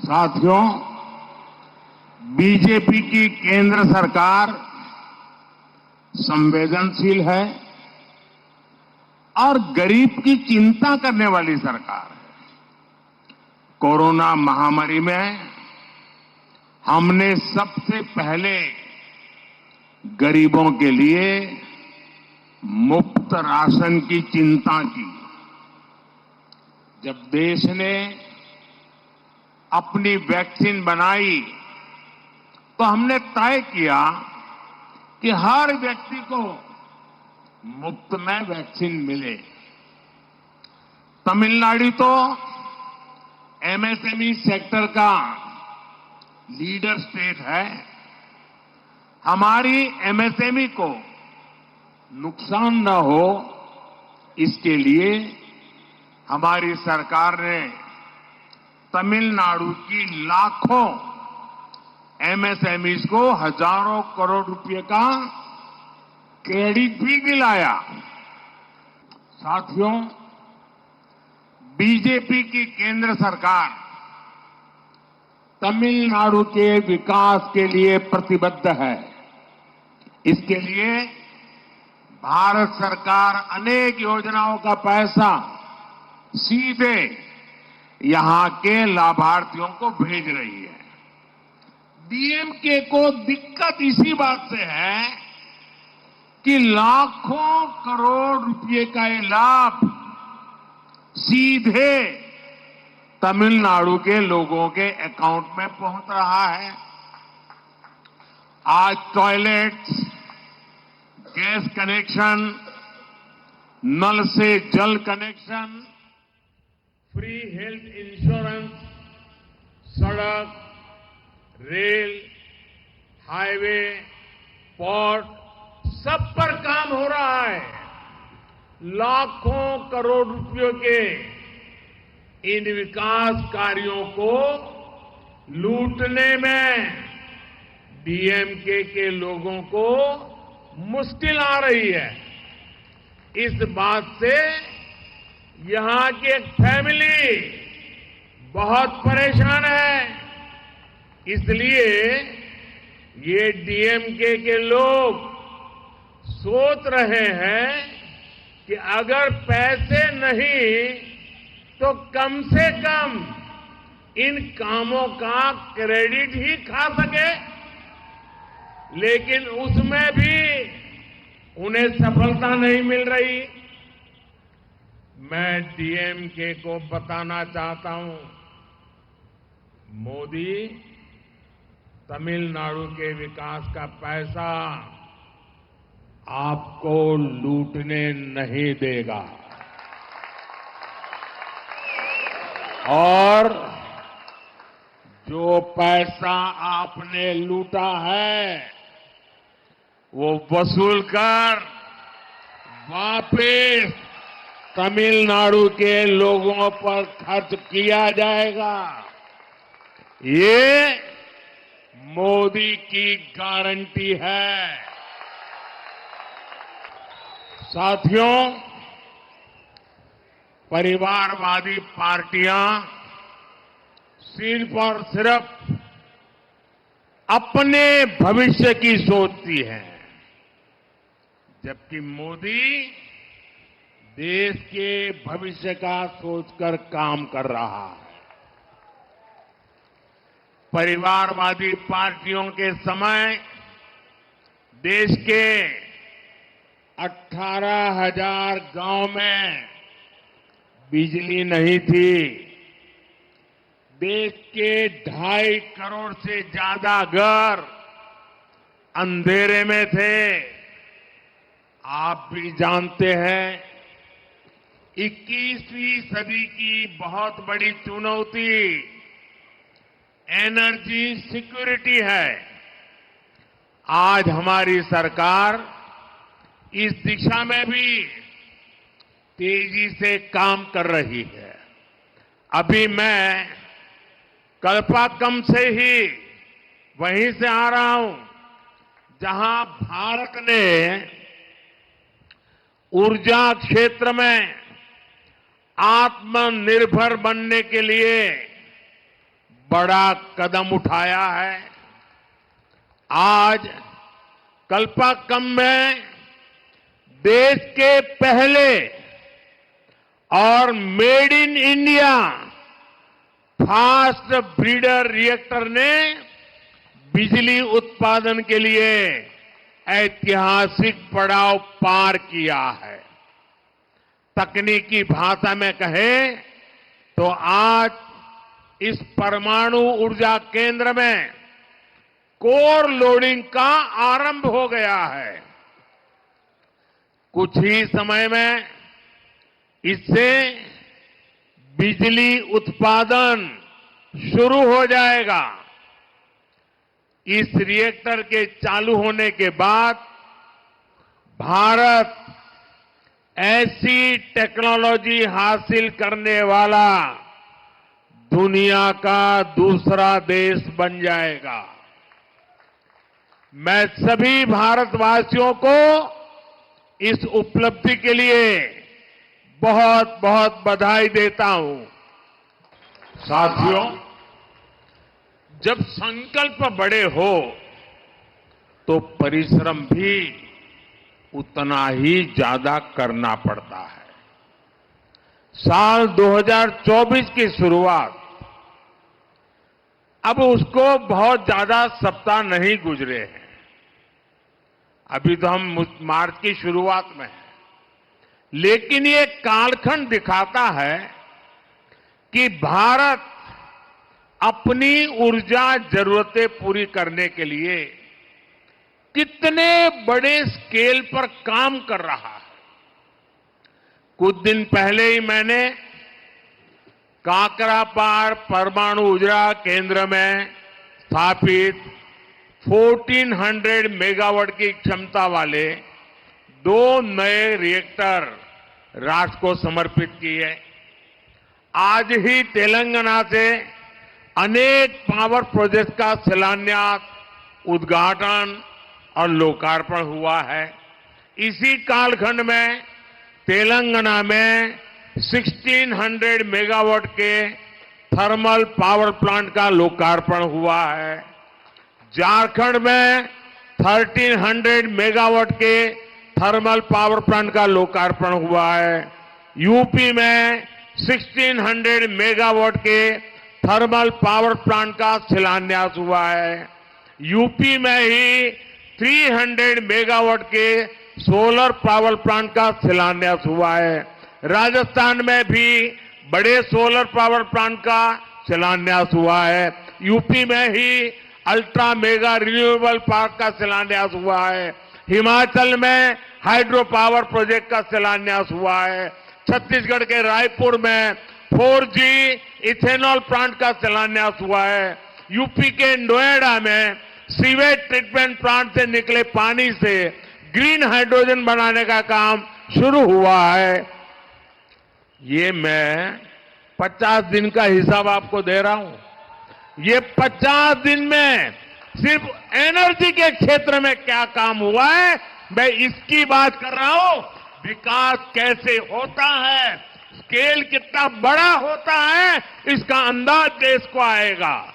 साथियों, बीजेपी की केंद्र सरकार संवेदनशील है और गरीब की चिंता करने वाली सरकार है। कोरोना महामारी में हमने सबसे पहले गरीबों के लिए मुफ्त राशन की चिंता की। जब देश ने अपनी वैक्सीन बनाई तो हमने तय किया कि हर व्यक्ति को मुफ्त में वैक्सीन मिले। तमिलनाडु तो एमएसएमई सेक्टर का लीडर स्टेट है। हमारी एमएसएमई को नुकसान न हो, इसके लिए हमारी सरकार ने तमिलनाडु की लाखों एमएसएमईज को हजारों करोड़ रुपए का क्रेडिट भी दिलाया। साथियों, बीजेपी की केंद्र सरकार तमिलनाडु के विकास के लिए प्रतिबद्ध है। इसके लिए भारत सरकार अनेक योजनाओं का पैसा सीधे यहां के लाभार्थियों को भेज रही है। डीएमके को दिक्कत इसी बात से है कि लाखों करोड़ रुपए का ये लाभ सीधे तमिलनाडु के लोगों के अकाउंट में पहुंच रहा है। आज टॉयलेट्स, गैस कनेक्शन, नल से जल कनेक्शन, फ्री हेल्थ इंश्योरेंस, सड़क, रेल, हाईवे, पोर्ट, सब पर काम हो रहा है। लाखों करोड़ रुपयों के इन विकास कार्यों को लूटने में डीएमके के लोगों को मुश्किल आ रही है। इस बात से यहां की एक फैमिली बहुत परेशान है। इसलिए ये डीएमके के लोग सोच रहे हैं कि अगर पैसे नहीं तो कम से कम इन कामों का क्रेडिट ही खा सके, लेकिन उसमें भी उन्हें सफलता नहीं मिल रही। मैं डीएमके को बताना चाहता हूं, मोदी तमिलनाडु के विकास का पैसा आपको लूटने नहीं देगा और जो पैसा आपने लूटा है वो वसूल कर वापस तमिलनाडु के लोगों पर खर्च किया जाएगा। ये मोदी की गारंटी है। साथियों, परिवारवादी पार्टियां सिर्फ और सिर्फ अपने भविष्य की सोचती हैं, जबकि मोदी देश के भविष्य का सोचकर काम कर रहा है। परिवारवादी पार्टियों के समय देश के 18,000 गांव में बिजली नहीं थी। देश के 2.5 करोड़ से ज्यादा घर अंधेरे में थे। आप भी जानते हैं, 21वीं सदी की बहुत बड़ी चुनौती एनर्जी सिक्योरिटी है। आज हमारी सरकार इस दिशा में भी तेजी से काम कर रही है। अभी मैं कल्पाकम से ही वहीं से आ रहा हूं जहां भारत ने ऊर्जा क्षेत्र में आत्मनिर्भर बनने के लिए बड़ा कदम उठाया है। आज कल्पाकम में देश के पहले और made in India fast breeder reactor ने बिजली उत्पादन के लिए ऐतिहासिक पड़ाव पार किया है। तकनीकी भाषा में कहें तो आज इस परमाणु ऊर्जा केंद्र में कोर लोडिंग का आरंभ हो गया है। कुछ ही समय में इससे बिजली उत्पादन शुरू हो जाएगा। इस रिएक्टर के चालू होने के बाद भारत ऐसी टेक्नोलॉजी हासिल करने वाला दुनिया का दूसरा देश बन जाएगा। मैं सभी भारतवासियों को इस उपलब्धि के लिए बहुत बहुत बधाई देता हूं। साथियों, जब संकल्प बड़े हो तो परिश्रम भी उतना ही ज्यादा करना पड़ता है। साल 2024 की शुरुआत अब उसको बहुत ज्यादा सप्ताह नहीं गुजरे हैं। अभी तो हम मार्च की शुरुआत में हैं, लेकिन ये कालखंड दिखाता है कि भारत अपनी ऊर्जा जरूरतें पूरी करने के लिए कितने बड़े स्केल पर काम कर रहा है। कुछ दिन पहले ही मैंने काकरापार परमाणु ऊर्जा केंद्र में स्थापित 1400 मेगावाट की क्षमता वाले 2 नए रिएक्टर राष्ट्र को समर्पित किए। आज ही तेलंगाना से अनेक पावर प्रोजेक्ट का शिलान्यास, उद्घाटन और लोकार्पण हुआ है। इसी कालखंड में तेलंगाना में 1600 मेगावाट के थर्मल पावर प्लांट का लोकार्पण हुआ है। झारखंड में 1300 मेगावाट के थर्मल पावर प्लांट का लोकार्पण हुआ है। यूपी में 1600 मेगावाट के थर्मल पावर प्लांट का शिलान्यास हुआ है। यूपी में ही 300 मेगावाट के सोलर पावर प्लांट का शिलान्यास हुआ है। राजस्थान में भी बड़े सोलर पावर प्लांट का शिलान्यास हुआ है। यूपी में ही अल्ट्रा मेगा रिन्यूएबल पार्क का शिलान्यास हुआ है। हिमाचल में हाइड्रो पावर प्रोजेक्ट का शिलान्यास हुआ है। छत्तीसगढ़ के रायपुर में 4G इथेनॉल प्लांट का शिलान्यास हुआ है। यूपी के नोएडा में सीवेज ट्रीटमेंट प्लांट से निकले पानी से ग्रीन हाइड्रोजन बनाने का काम शुरू हुआ है। ये मैं 50 दिन का हिसाब आपको दे रहा हूं। ये 50 दिन में सिर्फ एनर्जी के क्षेत्र में क्या काम हुआ है, मैं इसकी बात कर रहा हूं। विकास कैसे होता है, स्केल कितना बड़ा होता है, इसका अंदाज देश को आएगा।